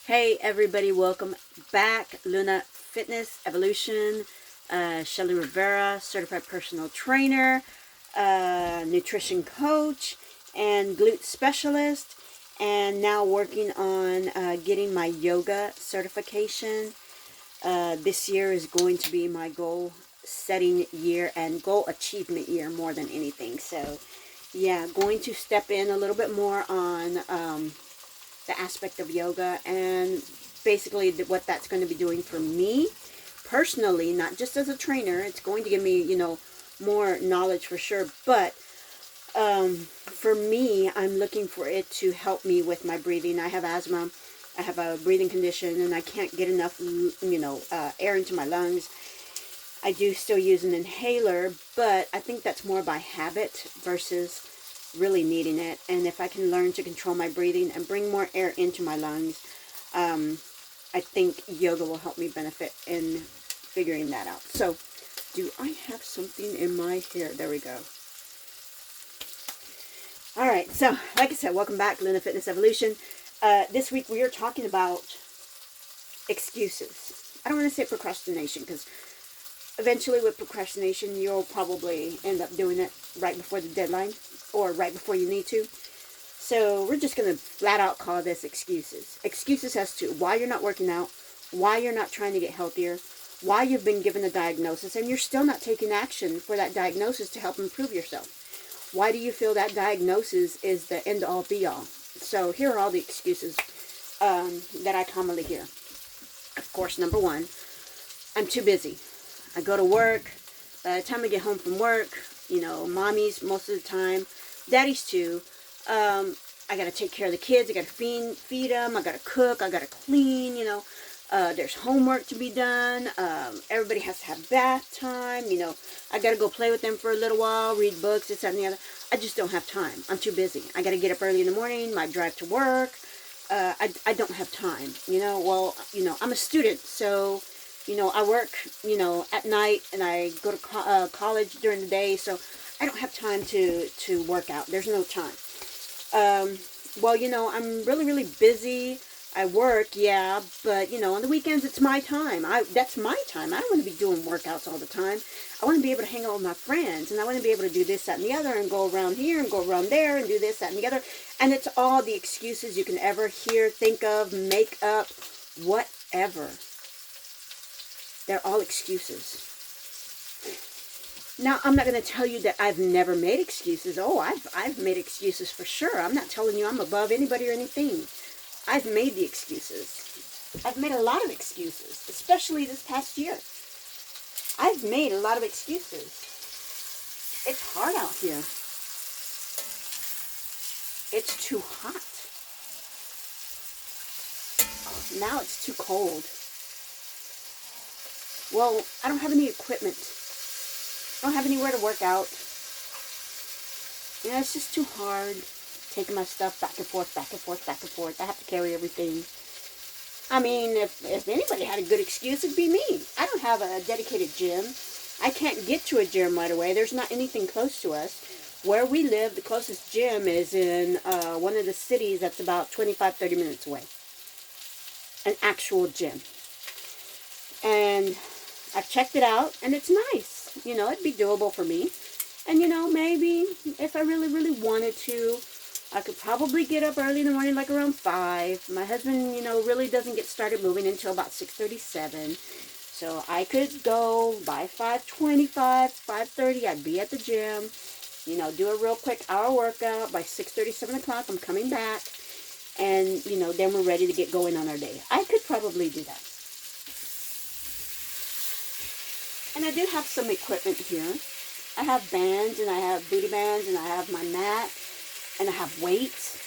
Hey everybody, welcome back. Luna Fitness Evolution, Shelly Rivera, certified personal trainer, nutrition coach, and glute specialist, and now working on getting my yoga certification. This year is going to be my goal setting year and goal achievement year more than anything. So yeah, going to step in a little bit more on the aspect of yoga and basically what that's going to be doing for me personally, not just as a trainer. It's going to give me, more knowledge for sure, but for me, I'm looking for it to help me with my breathing. I have asthma, I have a breathing condition, and I can't get enough, air into my lungs. I do still use an inhaler, but I think that's more by habit versus really needing it. And if I can learn to control my breathing and bring more air into my lungs, I think yoga will help me benefit in figuring that out. So, do I have something in my hair? There we go. All right, so like I said, welcome back, Luna Fitness Evolution. This week we are talking about excuses. I don't want to say procrastination because eventually with procrastination, you'll probably end up doing it right before the deadline or right before you need to. So we're just going to flat out call this excuses. Excuses as to why you're not working out, why you're not trying to get healthier, why you've been given a diagnosis and you're still not taking action for that diagnosis to help improve yourself. Why do you feel that diagnosis is the end-all be-all? So here are all the excuses that I commonly hear. Of course, number one, I'm too busy. I go to work. By the time I get home from work, mommies most of the time, daddies too. I got to take care of the kids. I got to feed them. I got to cook. I got to clean. There's homework to be done. Everybody has to have bath time. I got to go play with them for a little while, read books, this, that, and the other. I just don't have time. I'm too busy. I got to get up early in the morning, my drive to work. I don't have time. I'm a student, so I work, at night, and I go to college during the day, so I don't have time to work out. There's no time. I'm really, really busy. I work, yeah, but, on the weekends, it's my time. That's my time. I don't want to be doing workouts all the time. I want to be able to hang out with my friends, and I want to be able to do this, that, and the other, and go around here, and go around there, and do this, that, and the other. And it's all the excuses you can ever hear, think of, make up, whatever. They're all excuses. Now, I'm not going to tell you that I've never made excuses. Oh, I've made excuses for sure. I'm not telling you I'm above anybody or anything. I've made the excuses. I've made a lot of excuses, especially this past year. I've made a lot of excuses. It's hard out here. It's too hot. Now it's too cold. Well, I don't have any equipment. I don't have anywhere to work out. It's just too hard taking my stuff back and forth, back and forth, back and forth. I have to carry everything. I mean, if anybody had a good excuse, it'd be me. I don't have a dedicated gym. I can't get to a gym right away. There's not anything close to us. Where we live, the closest gym is in one of the cities that's about 25, 30 minutes away. An actual gym. And I've checked it out, and it's nice. It'd be doable for me. And, maybe if I really, really wanted to, I could probably get up early in the morning, like around 5. My husband, really doesn't get started moving until about 6:37. So I could go by 5:25, 5:30. I'd be at the gym, do a real quick hour workout. By 6:30, 7 o'clock, I'm coming back. And, then we're ready to get going on our day. I could probably do that. And I do have some equipment here. I have bands, and I have booty bands, and I have my mat, and I have weights.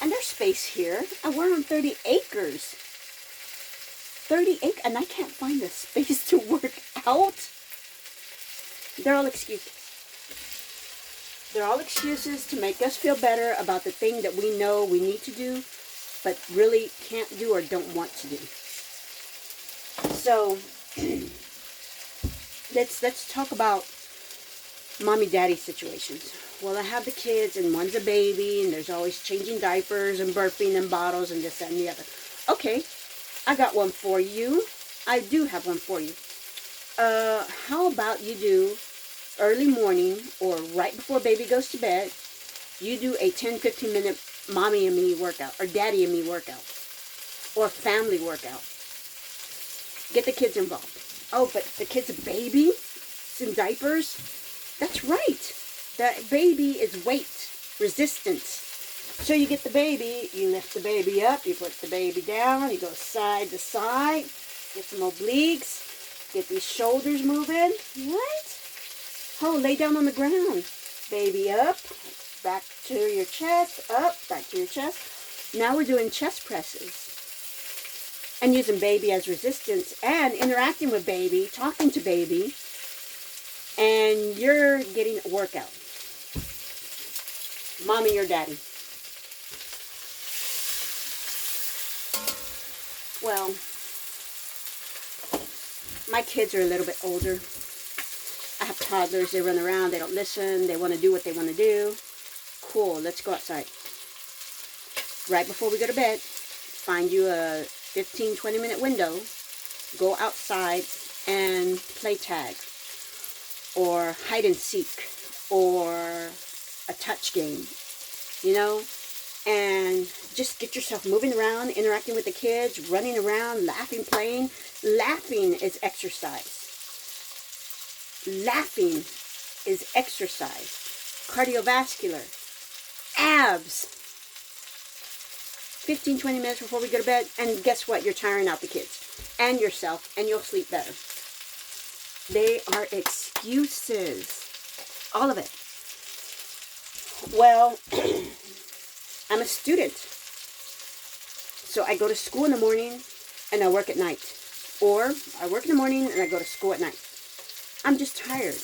And there's space here. We're on 30 acres. 30 acres, and I can't find the space to work out. They're all excuses. They're all excuses to make us feel better about the thing that we know we need to do, but really can't do or don't want to do. So let's talk about mommy daddy situations. Well, I have the kids and one's a baby and there's always changing diapers and burping and bottles and this, that, and the other. Okay, I got one for you. I do have one for you. How about you do early morning or right before baby goes to bed, you do a 10-15 minute mommy and me workout or daddy and me workout or family workout. Get the kids involved. Oh, but the kid's a baby? It's in diapers? That's right. That baby is weight resistance. So you get the baby, you lift the baby up, you put the baby down, you go side to side, get some obliques, get these shoulders moving. What? Oh, lay down on the ground. Baby up, back to your chest, up, back to your chest. Now we're doing chest presses. And using baby as resistance and interacting with baby, talking to baby, and you're getting a workout. Mommy or daddy. Well, my kids are a little bit older. I have toddlers, they run around, they don't listen, they want to do what they want to do. Cool, let's go outside. Right before we go to bed, find you a 15-20 minute window, go outside and play tag or hide and seek or a touch game, you know, and just get yourself moving around, interacting with the kids, running around, laughing, playing. Laughing is exercise. Laughing is exercise. Cardiovascular, abs. 15-20 minutes before we go to bed, and guess what? You're tiring out the kids and yourself, and you'll sleep better. They are excuses. All of it. Well, I'm a student. So I go to school in the morning and I work at night. Or I work in the morning and I go to school at night. I'm just tired.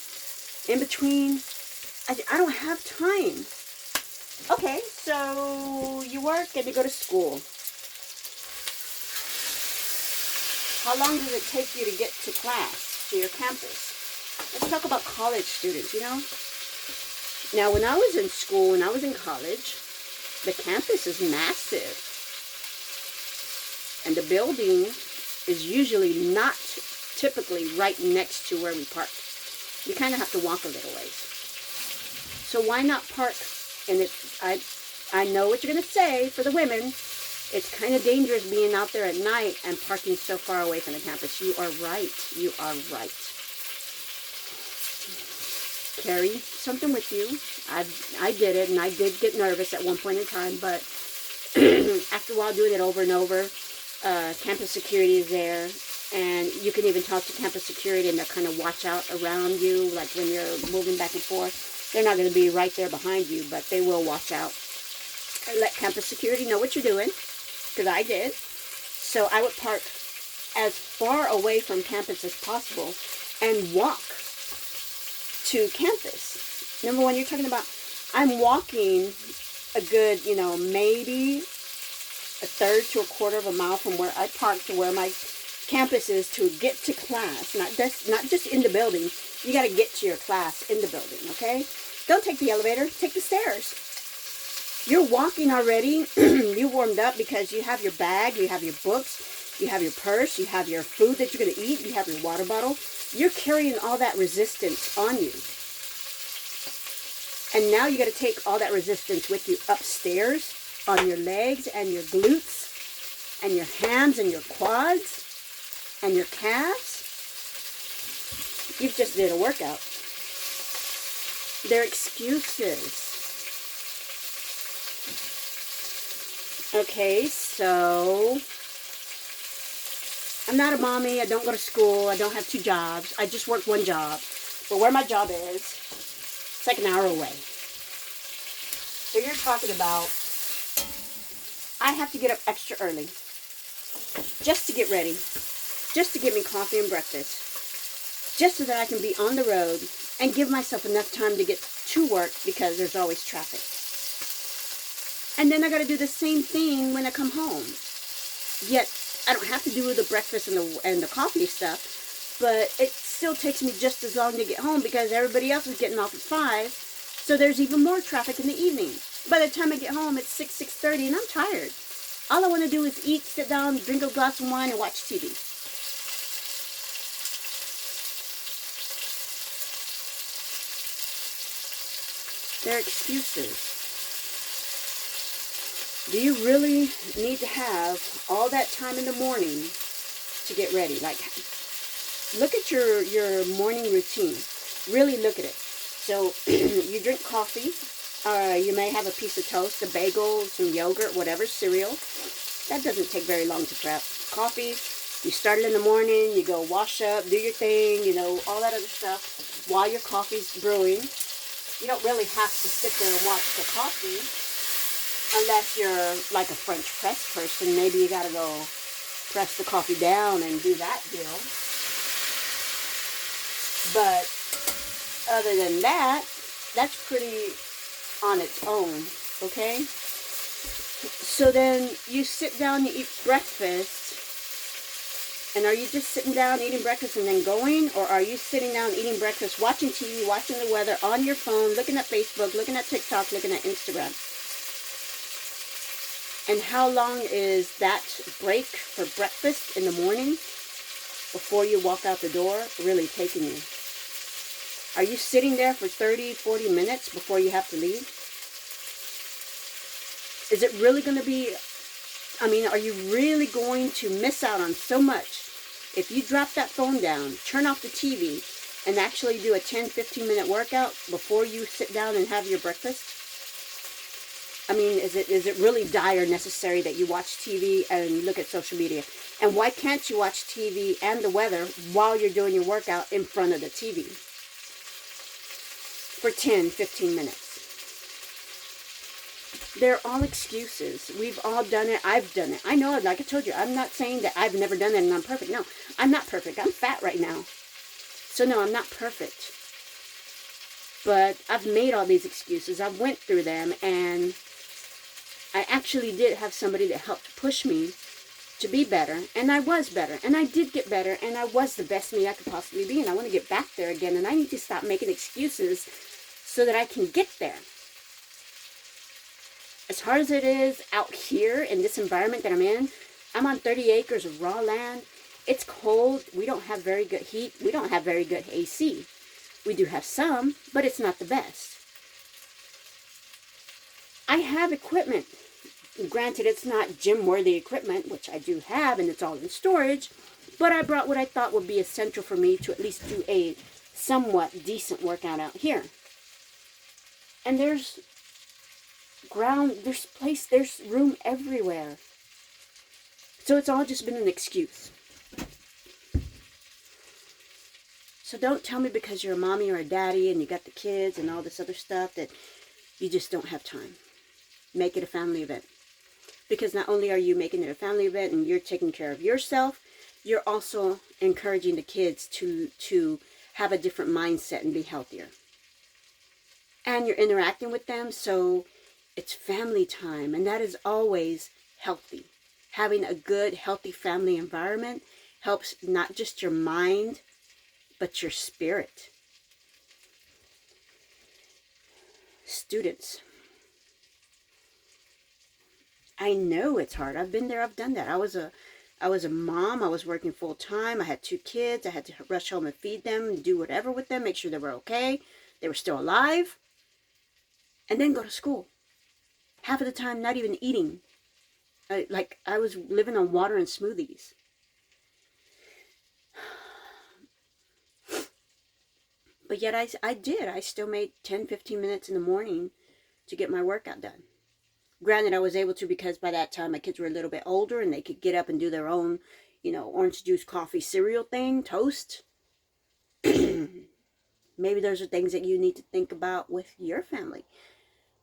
In between, I don't have time. Okay, so you work and you go to school. How long does it take you to get to class, to your campus? Let's talk about college students, you know. Now, when I was in school, when I was in college, the campus is massive. And the building is usually not typically right next to where we park. You kind of have to walk a little ways. So why not park? And I know what you're going to say for the women. It's kind of dangerous being out there at night and parking so far away from the campus. You are right. You are right. Carry something with you. I did it, and I did get nervous at one point in time, but after a while doing it over and over, campus security is there, and you can even talk to campus security, and they'll kind of watch out around you, like when you're moving back and forth. They're not going to be right there behind you, but they will watch out. Let campus security know what you're doing, because I did. So I would park as far away from campus as possible and walk to campus. Number one, you're talking about, I'm walking a good, maybe a third to a quarter of a mile from where I park to where my campus is to get to class. Not just in the building. You got to get to your class in the building, okay? Don't take the elevator. Take the stairs. You're walking already. You warmed up because you have your bag, you have your books, you have your purse, you have your food that you're going to eat, you have your water bottle. You're carrying all that resistance on you. And now you got to take all that resistance with you upstairs on your legs and your glutes and your hands and your quads and your calves. You've just did a workout. They're excuses. Okay, so I'm not a mommy. I don't go to school. I don't have 2 jobs. I just work 1 job. But where my job is, it's like an hour away. So you're talking about, I have to get up extra early just to get ready, just to get me coffee and breakfast, just so that I can be on the road and give myself enough time to get to work because there's always traffic. And then I got to do the same thing when I come home. Yet I don't have to do the breakfast and the coffee stuff, but it's still takes me just as long to get home because everybody else is getting off at 5. So there's even more traffic in the evening. By the time I get home, it's 6:30, and I'm tired. All I want to do is eat, sit down, drink a glass of wine, and watch TV. They're excuses. Do you really need to have all that time in the morning to get ready? Like, look at your morning routine. Really look at it. So, you drink coffee. You may have a piece of toast, a bagel, some yogurt, whatever, cereal. That doesn't take very long to prep. Coffee, you start it in the morning, you go wash up, do your thing, you know, all that other stuff while your coffee's brewing. You don't really have to sit there and watch the coffee unless you're like a French press person. Maybe you got to go press the coffee down and do that deal. But other than that, that's pretty on its own, okay? So then you sit down, you eat breakfast. And are you just sitting down eating breakfast and then going? Or are you sitting down eating breakfast, watching TV, watching the weather on your phone, looking at Facebook, looking at TikTok, looking at Instagram? And how long is that break for breakfast in the morning before you walk out the door really taking you? Are you sitting there for 30, 40 minutes before you have to leave? Is it really going to be... are you really going to miss out on so much if you drop that phone down, turn off the TV, and actually do a 10, 15-minute workout before you sit down and have your breakfast? Is it really dire necessary that you watch TV and look at social media? And why can't you watch TV and the weather while you're doing your workout in front of the TV for 10, 15 minutes? They're all excuses. We've all done it. I've done it. I know, like I told you, I'm not saying that I've never done it and I'm perfect. No, I'm not perfect. I'm fat right now. So no, I'm not perfect. But I've made all these excuses. I went through them, and I actually did have somebody that helped push me to be better. And I was better. And I did get better. And I was the best me I could possibly be. And I want to get back there again. And I need to stop making excuses so that I can get there. As hard as it is out here in this environment that I'm in, I'm on 30 acres of raw land. It's cold. We don't have very good heat. We don't have very good AC. We do have some, but it's not the best. I have equipment. Granted, it's not gym-worthy equipment, which I do have, and it's all in storage, but I brought what I thought would be essential for me to at least do a somewhat decent workout out here. And there's room everywhere. So it's all just been an excuse. So don't tell me because you're a mommy or a daddy and you got the kids and all this other stuff that you just don't have time. Make it a family event. Because not only are you making it a family event and you're taking care of yourself, you're also encouraging the kids to have a different mindset and be healthier. And you're interacting with them, so it's family time, and that is always healthy. Having a good, healthy family environment helps not just your mind, but your spirit. Students. I know it's hard. I've been there. I've done that. I was a mom. I was working full time. I had 2 kids. I had to rush home and feed them, do whatever with them, make sure they were okay, they were still alive, and then go to school. Half of the time, not even eating. I was living on water and smoothies. But yet I still made 10, 15 minutes in the morning to get my workout done. Granted, I was able to because by that time my kids were a little bit older and they could get up and do their own, orange juice, coffee, cereal thing, toast. Maybe those are things that you need to think about with your family.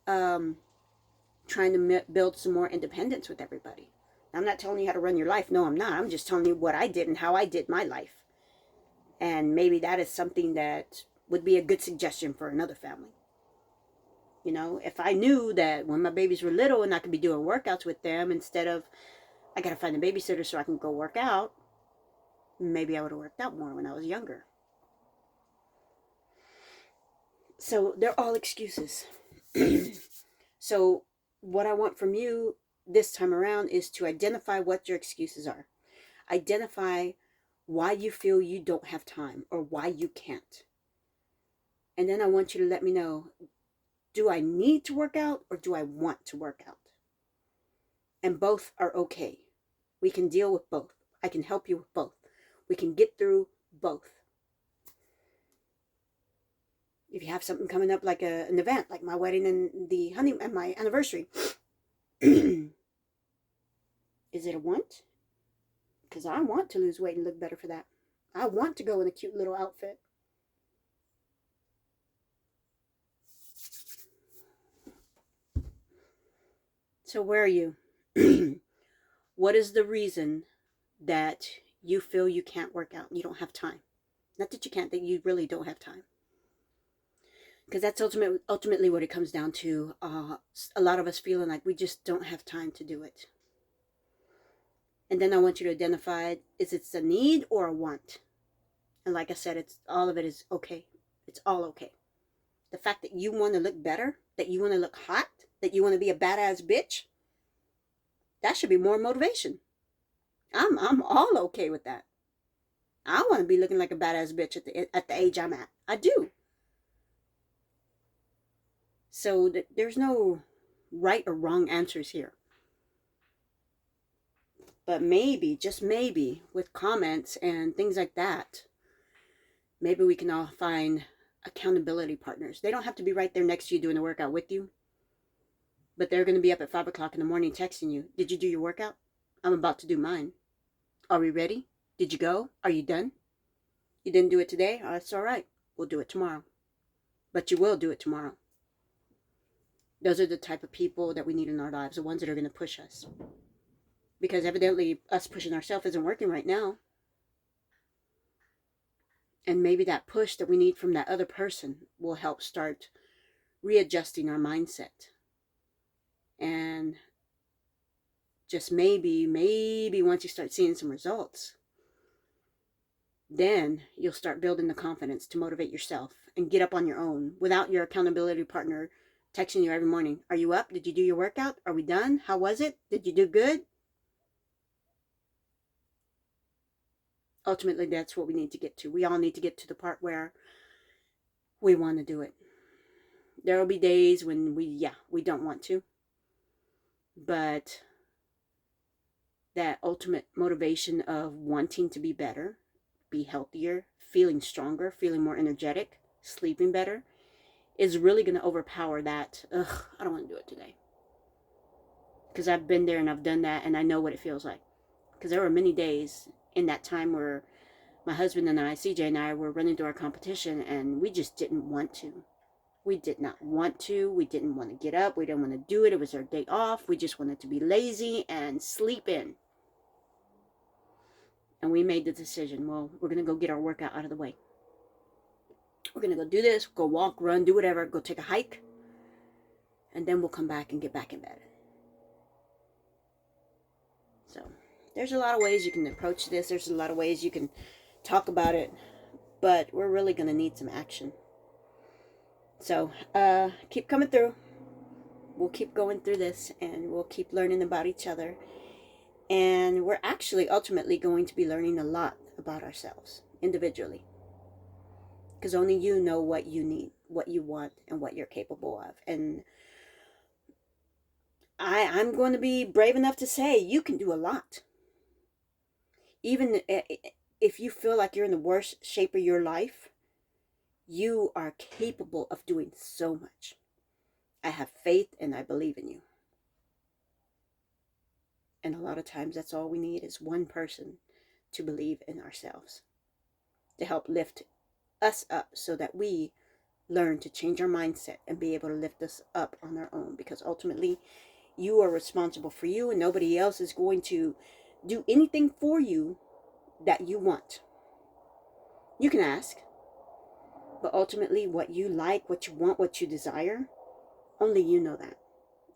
Trying to build some more independence with everybody. I'm not telling you how to run your life. No, I'm not. I'm just telling you what I did and how I did my life. And maybe that is something that would be a good suggestion for another family. If I knew that when my babies were little and I could be doing workouts with them instead of, I got to find a babysitter so I can go work out, maybe I would have worked out more when I was younger. So they're all excuses. So what I want from you this time around is to identify what your excuses are. Identify why you feel you don't have time or why you can't. And then I want you to let me know, do I need to work out or do I want to work out? And both are okay. We can deal with both. I can help you with both. We can get through both. If you have something coming up like an event, like my wedding and the honeymoon and my anniversary, is it a want? Because I want to lose weight and look better for that. I want to go in a cute little outfit. So where are you? What is the reason that you feel you can't work out and you don't have time? Not that you can't, that you really don't have time. Because that's ultimately what it comes down to. A lot of us feeling like we just don't have time to do it. And then I want you to identify, is it a need or a want? And like I said, it's all of it is okay. It's all okay. The fact that you want to look better, that you want to look hot, that you want to be a badass bitch, that should be more motivation. I'm all okay with that. I want to be looking like a badass bitch at the age I'm at. I do. So there's no right or wrong answers here. But maybe, just maybe, with comments and things like that, maybe we can all find accountability partners. They don't have to be right there next to you doing the workout with you. But they're going to be up at 5 o'clock in the morning texting you. Did you do your workout? I'm about to do mine. Are we ready? Did you go? Are you done? You didn't do it today? Oh, that's all right. We'll do it tomorrow. But you will do it tomorrow. Those are the type of people that we need in our lives, the ones that are going to push us. Because evidently us pushing ourselves isn't working right now. And maybe that push that we need from that other person will help start readjusting our mindset. And just maybe once you start seeing some results, then you'll start building the confidence to motivate yourself and get up on your own without your accountability partner texting you every morning. Are you up? Did you do your workout? Are we done? How was it? Did you do good? Ultimately, that's what we need to get to. We all need to get to the part where we want to do it. There will be days when we don't want to. But that ultimate motivation of wanting to be better, be healthier, feeling stronger, feeling more energetic, sleeping better, is really going to overpower that, I don't want to do it today. Because I've been there and I've done that and I know what it feels like. Because there were many days in that time where my husband and I, CJ and I, were running to our competition and we just didn't want to. We did not want to. We didn't want to get up. We didn't want to do it. It was our day off. We just wanted to be lazy and sleep in. And we made the decision, well, we're going to go get our workout out of the way. We're going to go do this, go walk, run, do whatever, go take a hike. And then we'll come back and get back in bed. So there's a lot of ways you can approach this. There's a lot of ways you can talk about it. But we're really going to need some action. So keep coming through. We'll keep going through this and we'll keep learning about each other. And we're actually ultimately going to be learning a lot about ourselves individually. Because only you know what you need, what you want, and what you're capable of. And I'm going to be brave enough to say you can do a lot. Even if you feel like you're in the worst shape of your life, you are capable of doing so much. I have faith and I believe in you. And a lot of times that's all we need is one person to believe in ourselves, to help lift us up so that we learn to change our mindset and be able to lift us up on our own. Because ultimately, you are responsible for you and nobody else is going to do anything for you that you want. You can ask, but ultimately what you like, what you want, what you desire, only you know that.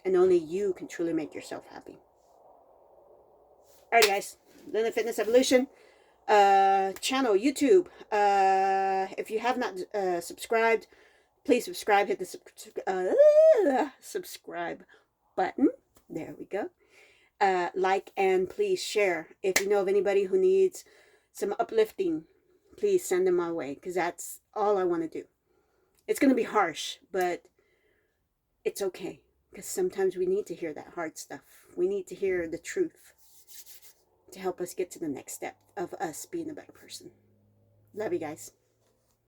And only you can truly make yourself happy. Alright guys, Luna Fitness Evolution channel, YouTube. If you have not subscribed Please subscribe. Hit the subscribe button. There we go. Like and please share. If you know of anybody who needs some uplifting, please send them my way, because that's all I want to do. It's going to be harsh, but it's okay, because sometimes we need to hear that hard stuff. We need to hear the truth to help us get to the next step of us being a better person. Love you guys.